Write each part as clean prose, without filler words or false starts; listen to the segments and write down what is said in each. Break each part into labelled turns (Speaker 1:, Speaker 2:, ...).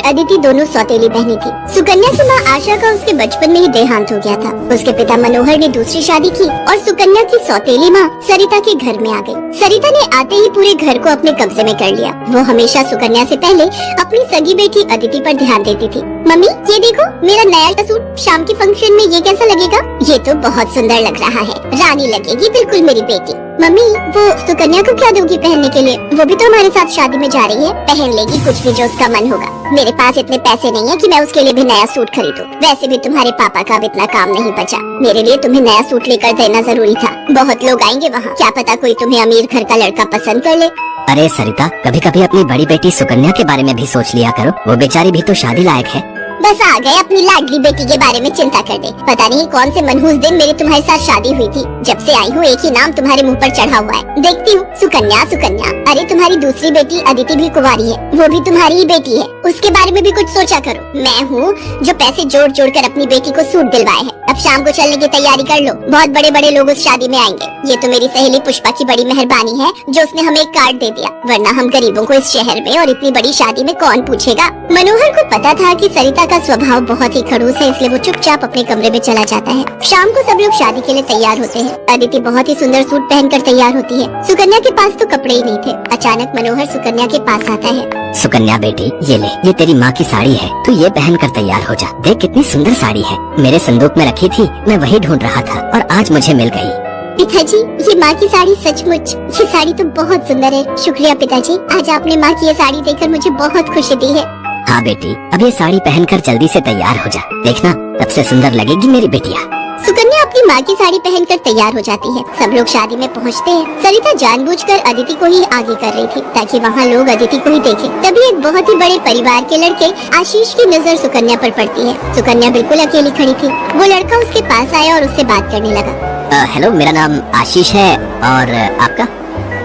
Speaker 1: अदिति दोनों सौतेली बहनें थी। सुकन्या की मां आशा का उसके बचपन में ही देहांत हो गया था। उसके पिता मनोहर ने दूसरी शादी की और सुकन्या की सौतेली मां सरिता के घर में आ गई। सरिता ने आते ही पूरे घर को अपने कब्जे में कर लिया। वो हमेशा सुकन्या से पहले अपनी सगी बेटी अदिति पर ध्यान देती थी। मम्मी ये देखो मेरा नया सूट, शाम के फंक्शन में ये कैसा लगेगा? ये तो बहुत सुंदर लग रहा है, रानी लगेगी बिल्कुल मेरी बेटी। मम्मी वो सुकन्या को क्या दोगी पहनने के लिए? वो भी तो हमारे साथ शादी में जा रही है, पहन लेगी कुछ भी जो उसका मन होगा। मेरे पास इतने पैसे नहीं है कि मैं उसके लिए भी नया सूट खरीदूं। वैसे भी तुम्हारे पापा का अब इतना काम नहीं बचा। मेरे लिए तुम्हें नया सूट लेकर देना जरूरी था। बहुत लोग आएंगे वहाँ, क्या पता कोई तुम्हें अमीर घर का लड़का पसंद कर ले।
Speaker 2: अरे सरिता, कभी कभी अपनी बड़ी बेटी सुकन्या के बारे में भी सोच लिया करो। वो बेचारी भी तो शादी लायक है।
Speaker 1: बस आ गए अपनी लाडली बेटी के बारे में चिंता करने। पता नहीं कौन से मनहूस दिन मेरी तुम्हारे साथ शादी हुई थी। जब से आई हूँ एक ही नाम तुम्हारे मुंह पर चढ़ा हुआ है। देखती हूँ सुकन्या सुकन्या। अरे तुम्हारी दूसरी बेटी अदिति भी कुंवारी है, वो भी तुम्हारी ही बेटी है। उसके बारे में भी कुछ सोचा करो। मैं हूँ जो पैसे जोड़ जोड़ कर अपनी बेटी को सूट दिलवाए है। अब शाम को चलने की तैयारी कर लो, बहुत बड़े बड़े लोग उस शादी में आएंगे। ये तो मेरी सहेली पुष्पा की बड़ी मेहरबानी है जो उसने हमें एक कार्ड दे दिया, वरना हम गरीबों को इस शहर में और इतनी बड़ी शादी में कौन पूछेगा। मनोहर को पता था कि सरिता का स्वभाव बहुत ही खड़ूस है, इसलिए वो चुपचाप अपने कमरे में चला जाता है। शाम को सब लोग शादी के लिए तैयार होते हैं। अदिति बहुत ही सुंदर सूट पहनकर तैयार होती है। सुकन्या के पास तो कपड़े ही नहीं थे। अचानक मनोहर सुकन्या के पास आता है।
Speaker 2: सुकन्या बेटी ये ले, ये तेरी माँ की साड़ी है, तू ये पहन कर तैयार हो जा। देख कितनी सुंदर साड़ी है, मेरे संदूक में रखी थी, मैं वही ढूंढ रहा था और आज मुझे मिल गई।
Speaker 1: पिताजी ये माँ की साड़ी सचमुच, ये साड़ी तो बहुत सुंदर है। शुक्रिया पिताजी, आज आपने माँ की ये साड़ी देखकर मुझे बहुत खुशी दी है।
Speaker 2: हाँ बेटी, अब ये साड़ी पहनकर जल्दी से तैयार हो जा, देखना तब से सुंदर लगेगी मेरी बेटिया।
Speaker 1: सुकन्या अपनी माँ की साड़ी पहनकर तैयार हो जाती है। सब लोग शादी में पहुँचते हैं। सरिता जानबूझकर अदिति को ही आगे कर रही थी ताकि वहाँ लोग अदिति को ही देखें। तभी एक बहुत ही बड़े परिवार के लड़के आशीष की नजर सुकन्या पर पड़ती है। सुकन्या बिल्कुल अकेली खड़ी थी। वो लड़का उसके पास आया और उससे बात करने लगा।
Speaker 2: हेलो, मेरा नाम आशीष है और आपका?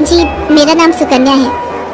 Speaker 1: जी मेरा नाम सुकन्या है।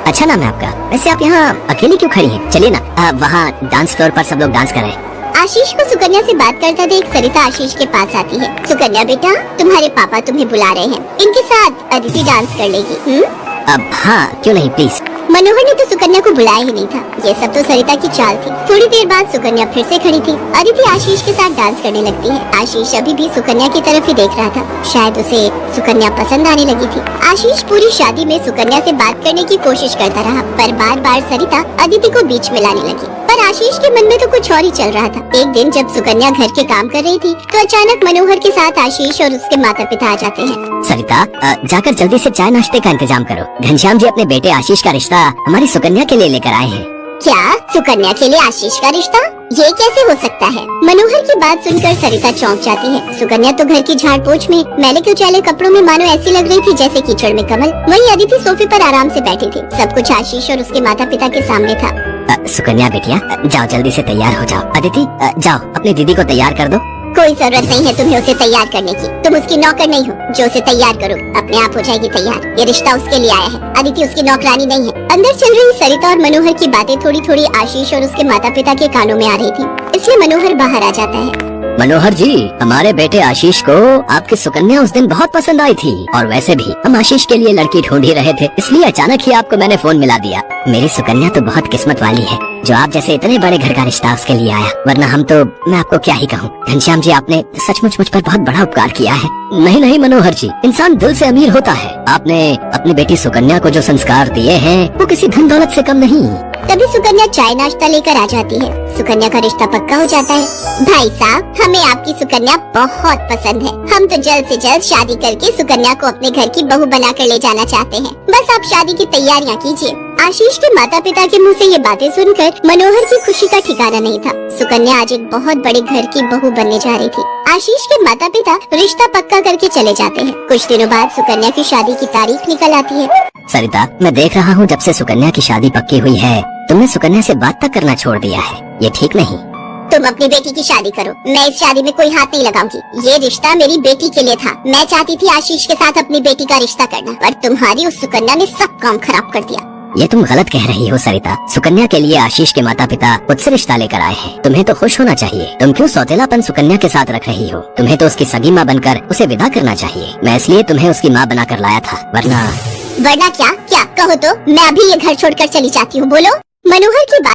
Speaker 2: अच्छा नाम है आपका। वैसे आप यहाँ अकेली क्यों खड़ी हैं? चलिए ना, वहाँ डांस फ्लोर पर सब लोग डांस कर रहे हैं।
Speaker 1: आशीष को सुकन्या से बात करता देख सरिता आशीष के पास आती है। सुकन्या बेटा, तुम्हारे पापा तुम्हें बुला रहे हैं, इनके साथ अदिति डांस कर लेगी।
Speaker 2: अब हाँ, क्यों नहीं, प्लीज।
Speaker 1: मनोहर ने तो सुकन्या को बुलाया ही नहीं था। ये सब तो सरिता की चाल थी। थोड़ी देर बाद सुकन्या फिर से खड़ी थी। अदिति आशीष के साथ डांस करने लगती है। आशीष अभी भी सुकन्या की तरफ ही देख रहा था। शायद उसे सुकन्या पसंद आने लगी थी। आशीष पूरी शादी में सुकन्या से बात करने की कोशिश करता रहा, पर बार बार सरिता अदिति को बीच में लाने लगी। पर आशीष के मन में तो कुछ और ही चल रहा था। एक दिन जब सुकन्या घर के काम कर रही थी तो अचानक मनोहर के साथ आशीष और उसके माता पिता आ जाते हैं।
Speaker 2: सरिता, जाकर जल्दी से चाय नाश्ते का इंतजाम करो। घनश्याम जी अपने बेटे आशीष का रिश्ता हमारी सुकन्या के लिए लेकर आए हैं।
Speaker 1: क्या? सुकन्या के लिए आशीष का रिश्ता? ये कैसे हो सकता है? मनोहर की बात सुनकर सरिता चौंक जाती है। सुकन्या तो घर की झाड़ पोछ में मैले कुचैले कपड़ों में मानो ऐसी लग रही थी जैसे कीचड़ में कमल। वहीं अदिति सोफे पर आराम से बैठी थी। सब कुछ आशीष और उसके माता पिता के सामने था।
Speaker 2: सुकन्या बेटिया, जाओ जल्दी से तैयार हो जाओ। अदिति जाओ अपनी दीदी को तैयार कर दो।
Speaker 1: कोई जरूरत नहीं है तुम्हें उसे तैयार करने की। तुम उसकी नौकर नहीं हो जो उसे तैयार करो, अपने आप हो जाएगी तैयार। ये रिश्ता उसके लिए आया है, अदिति उसकी नौकरानी नहीं है। अंदर चल रही सरिता और मनोहर की बातें थोड़ी थोड़ी आशीष और उसके माता पिता के कानों में आ रही थी, इसलिए मनोहर बाहर आ जाता है।
Speaker 2: मनोहर जी, हमारे बेटे आशीष को आपकी सुकन्या उस दिन बहुत पसंद आई थी और वैसे भी हम आशीष के लिए लड़की ढूंढ ही रहे थे, इसलिए अचानक ही आपको मैंने फोन मिला दिया। मेरी सुकन्या तो बहुत किस्मत वाली है जो आप जैसे इतने बड़े घर का रिश्ता उसके लिए आया, वरना हम तो, मैं आपको क्या ही कहूँ। घनश्याम जी आपने सचमुच मुझ पर बहुत बड़ा उपकार किया है। नहीं नहीं मनोहर जी, इंसान दिल से अमीर होता है। आपने अपनी बेटी सुकन्या को जो संस्कार दिए हैं वो किसी धन दौलत से कम नहीं।
Speaker 1: तभी सुकन्या चाय नाश्ता लेकर आ जाती है। सुकन्या का रिश्ता पक्का हो जाता है। भाई साहब, हमें आपकी सुकन्या बहुत पसंद है। हम तो जल्द से जल्द शादी करके सुकन्या को अपने घर की बहू बनाकर ले जाना चाहते हैं। बस आप शादी की तैयारियां कीजिए। आशीष के माता पिता के मुंह से ये बातें सुनकर मनोहर की खुशी का ठिकाना नहीं था। सुकन्या आज एक बहुत बड़े घर की बहू बनने जा रही थी। आशीष के माता पिता रिश्ता पक्का करके चले जाते हैं। कुछ दिनों बाद सुकन्या की शादी की तारीख निकल आती है।
Speaker 2: सरिता, मैं देख रहा हूँ जब से सुकन्या की शादी पक्की हुई है तुमने सुकन्या से बात तक करना छोड़ दिया है। ये ठीक नहीं।
Speaker 1: तुम अपनी बेटी की शादी करो, मैं इस शादी में कोई हाथ नहीं लगाऊंगी। ये रिश्ता मेरी बेटी के लिए था। मैं चाहती थी आशीष के साथ अपनी बेटी का रिश्ता करना, पर तुम्हारी उस सुकन्या ने सब काम खराब कर दिया।
Speaker 2: ये तुम गलत कह रही हो सरिता। सुकन्या के लिए आशीष के माता पिता खुद से रिश्ता लेकर आए हैं। तुम्हें तो खुश होना चाहिए। तुम क्यों सौतेलापन सुकन्या के साथ रख रही हो? तुम्हें तो उसकी सगी माँ बनकर उसे विदा करना चाहिए। मैं इसलिए तुम्हें उसकी माँ बनाकर लाया था, वरना
Speaker 1: क्या? क्या कहो तो मैं अभी ये घर छोड़कर चली जाती हूँ। बोलो। मनोहर की बात